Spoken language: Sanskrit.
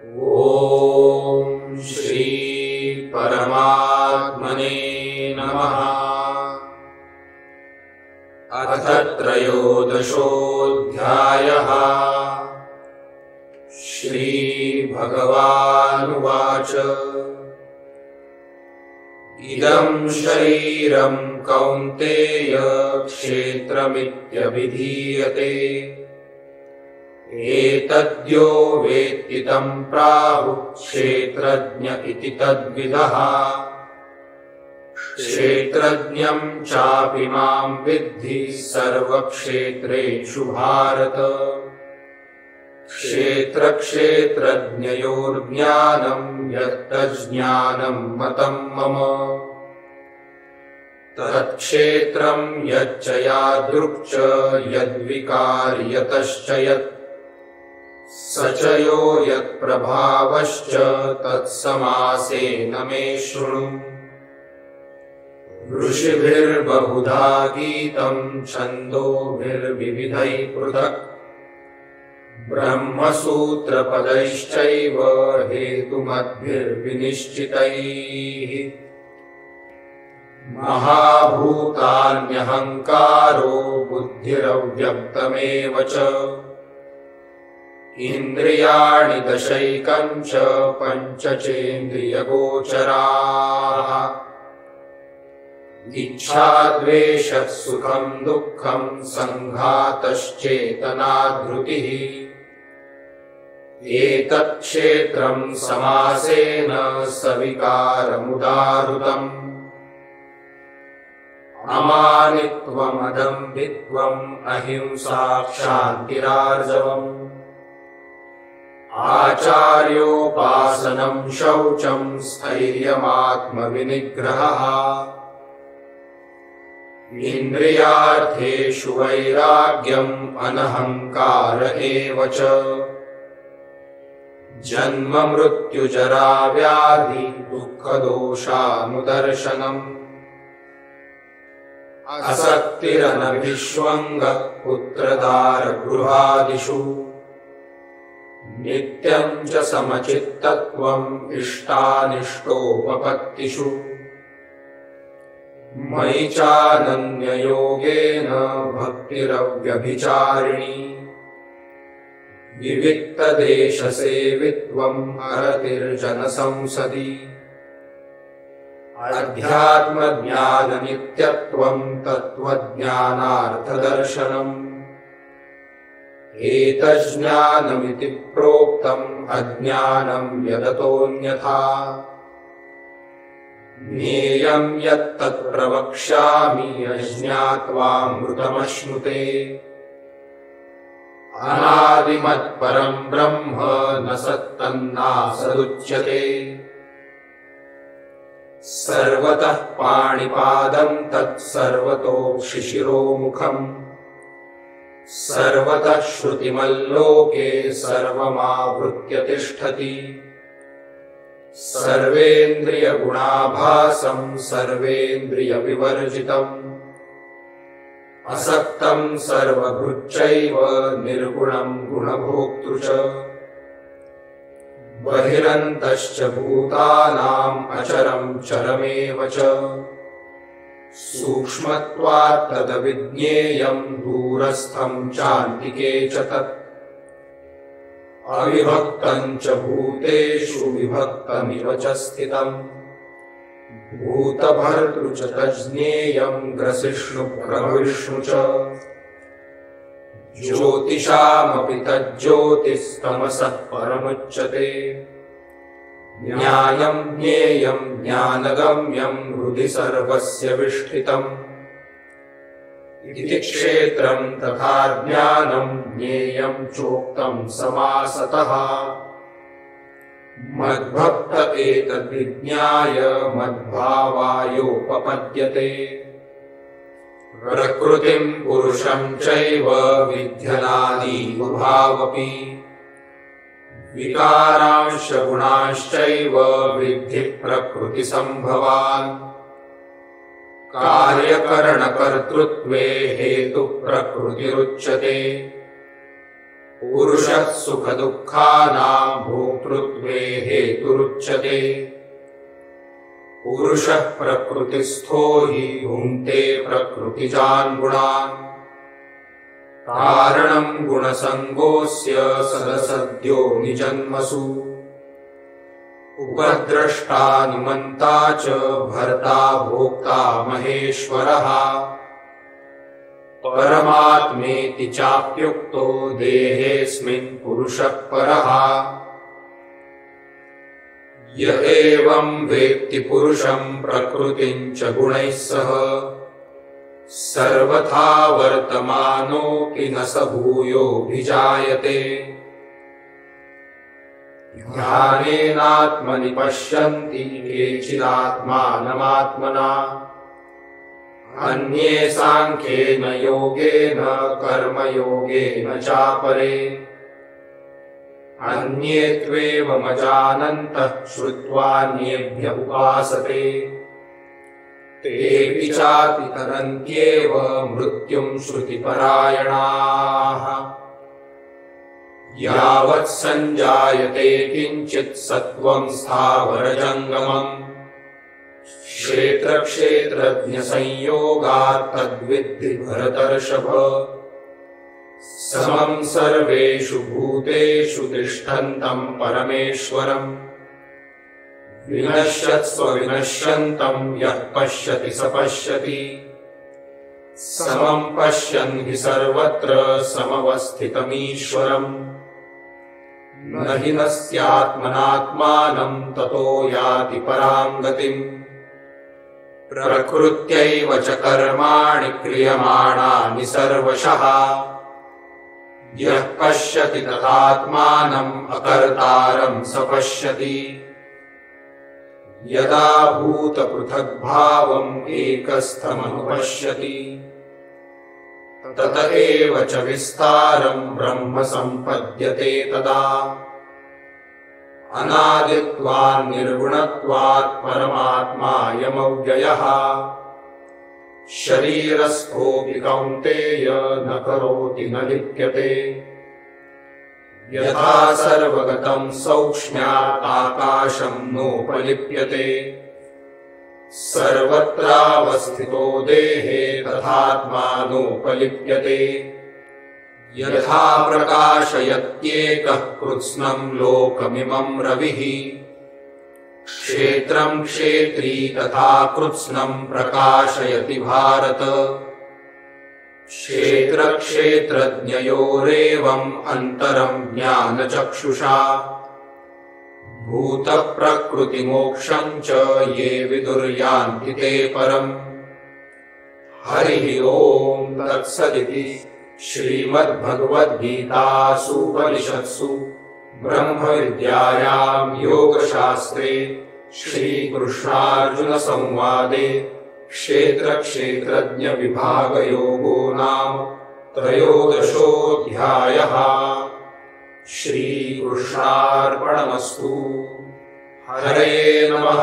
ॐ श्री परमात्मने नमः। अथ त्रयोदशोऽध्यायः। श्रीभगवानुवाच इदं शरीरं कौन्तेय क्षेत्रमित्यभिधीयते। एतद्यो वेत्ति तं प्राहुः क्षेत्रज्ञ इति तद्विदः। क्षेत्रज्ञं चापि मां विद्धि सर्वक्षेत्रेषु भारत। क्षेत्रक्षेत्रज्ञयोर्ज्ञानं यत्तज्ज्ञानं मतं मम। तत्क्षेत्रं यच्च यादृक् च यद्विकार्यतश्च यत् स च यो यत्प्रभावश्च तत्समासेन मे शृणु। ऋषिभिर्बहुधा गीतं छन्दोभिर्विविधैः पृथक्। ब्रह्मसूत्रपदैश्चैव हेतुमद्भिर्विनिश्चितैः। महाभूतान्यहङ्कारो बुद्धिरव्यक्तमेव च। इन्द्रियाणि दशैकं च पञ्चचेन्द्रियगोचराः। इच्छा द्वेषः सुखं दुःखं सङ्घातश्चेतना धृतिः। एतत्क्षेत्रं समासेन सविकारमुदाहृतम्। अमानित्वमदम्भित्वम् अहिंसा क्षान्तिरार्जवम्। आचार्योपासनं शौचं स्थैर्यमात्मविनिग्रहः। इन्द्रियार्थेषु वैराग्यम् अनहङ्कार एव च। जन्म मृत्युजरा व्याधि दुःखदोषानुदर्शनम्। असक्तिरनभिष्वङ्गः पुत्रदारगृहादिषु। नित्यं च समचित्तत्वम् इष्टानिष्टोपपत्तिषु। मयि चानन्ययोगेन भक्तिरव्यभिचारिणी। विविक्तदेशसेवित्वम् अरतिर्जनसंसदि। अध्यात्मज्ञाननित्यत्वम् तत्त्वज्ञानार्थदर्शनम्। एतज्ज्ञानमिति प्रोक्तम् अज्ञानं यदतोऽन्यथा। ज्ञेयं यत्तत् प्रवक्ष्यामि अज्ञात्वामृतमश्नुते। अनादिमत्परं ब्रह्म न सत्तन्नासदुच्यते। सर्वतः पाणिपादं तत्सर्वतोक्षिशिरोमुखम्। सर्वतः श्रुतिमल्लोके सर्वमावृत्य तिष्ठति। सर्वेन्द्रियगुणाभासं सर्वेन्द्रियविवर्जितम्। असक्तं सर्वभृच्चैव निर्गुणं गुणभोक्तृ च। बहिरन्तश्च भूतानाम् अचरं चरमेव च। सूक्ष्मत्वात् तदविज्ञेयं दूरस्थं चान्तिके च तत्। अविभक्तं च भूतेषु विभक्तमिव च स्थितम्। भूतभर्तृ च तज्ज्ञेयं ग्रसिष्णुप्रभविष्णु च। ज्योतिषामपि तज्ज्योतिस्तमसः परमुच्यते। न्यायं ज्ञेयं ज्ञानगम्यं हृदि सर्वस्य विष्ठितम्। इति क्षेत्रं तथा ज्ञानं ज्ञेयं चोक्तं समासतः। मद्भक्त एतद्विज्ञाय मद्भावायोपपद्यते। प्रकृतिं पुरुषं चैव विध्यनादीनुभावपि। विकारांश गुणाश्चैव विद्धि प्रकृतिसम्भवान्। कार्यकरणकर्तृत्वे हेतुः प्रकृतिरुच्यते। पुरुषः सुखदुःखानां भोक्तृत्वे हेतुरुच्यते। पुरुषः प्रकृतिस्थो हि भुङ्क्ते प्रकृतिजान् गुणान्। कारणं गुणसङ्गोऽस्य सदसद्यो निजन्मसु। उपद्रष्टानुमन्ता च भर्ता भोक्ता महेश्वरः। परमात्मेति चाप्युक्तो देहेऽस्मिन् पुरुषः परः। य एवं वेत्ति पुरुषं प्रकृतिं च गुणैः सह सर्वथा वर्तमानोऽपि न स भूयोऽभिजायते। ध्यानेनात्मनि पश्यन्ति केचिदात्मानमात्मना। अन्ये साङ्ख्येन योगेन कर्मयोगेन चापरे। अन्ये त्वेवमजानन्तः श्रुत्वान्येभ्य उपासते। तेऽपि चापि तरन्त्येव मृत्युं श्रुतिपरायणाः। यावत् सञ्जायते किञ्चित् सत्त्वं स्थावरजङ्गमम्। क्षेत्रक्षेत्रज्ञसंयोगात् तद्विद्धि भरतर्षभ। समं सर्वेषु भूतेषु तिष्ठन्तं परमेश्वरम्। विनश्यत्स्व विनश्यन्तं यः पश्यति स पश्यति। समं पश्यन् हि सर्वत्र समवस्थितमीश्वरम्। न हि नस्त्यात्मनात्मानं ततो याति परां गतिम्। प्रकृत्यैव च कर्माणि क्रियमाणानि सर्वशः। यः पश्यति तथात्मानम् अकर्तारं स पश्यति। यदा भूतपृथग्भावम् एकस्थमनुपश्यति तत एव च विस्तारं ब्रह्म सम्पद्यते तदा। अनादित्वात् निर्गुणत्वात् परमात्मायमव्ययः। शरीरस्थोऽपि कौन्तेय न करोति न लिप्यते। यथा सर्वगतं सौक्ष्म्यात् आकाशं नोपलिप्यते। सर्वत्रावस्थितो देहे तथात्मानोपलिप्यते। यथा प्रकाशयत्येकः कृत्स्नं लोकमिमं रविः। क्षेत्रं क्षेत्री तथा कृत्स्नं प्रकाशयति भारत। क्षेत्रक्षेत्रज्ञयोरेवम् अन्तरं ज्ञानचक्षुषा। भूतप्रकृतिमोक्षं च ये विदुर्यान्ति ते परम्। हरिः ओम् तत्सदिति श्रीमद्भगवद्गीतासूपनिषत्सु ब्रह्मविद्यायां योगशास्त्रे श्रीकृष्णार्जुनसंवादे क्षेत्रक्षेत्रज्ञविभागयोगो नाम त्रयोदशोऽध्यायः। श्रीकृष्णार्पणमस्तु। हरये नमः।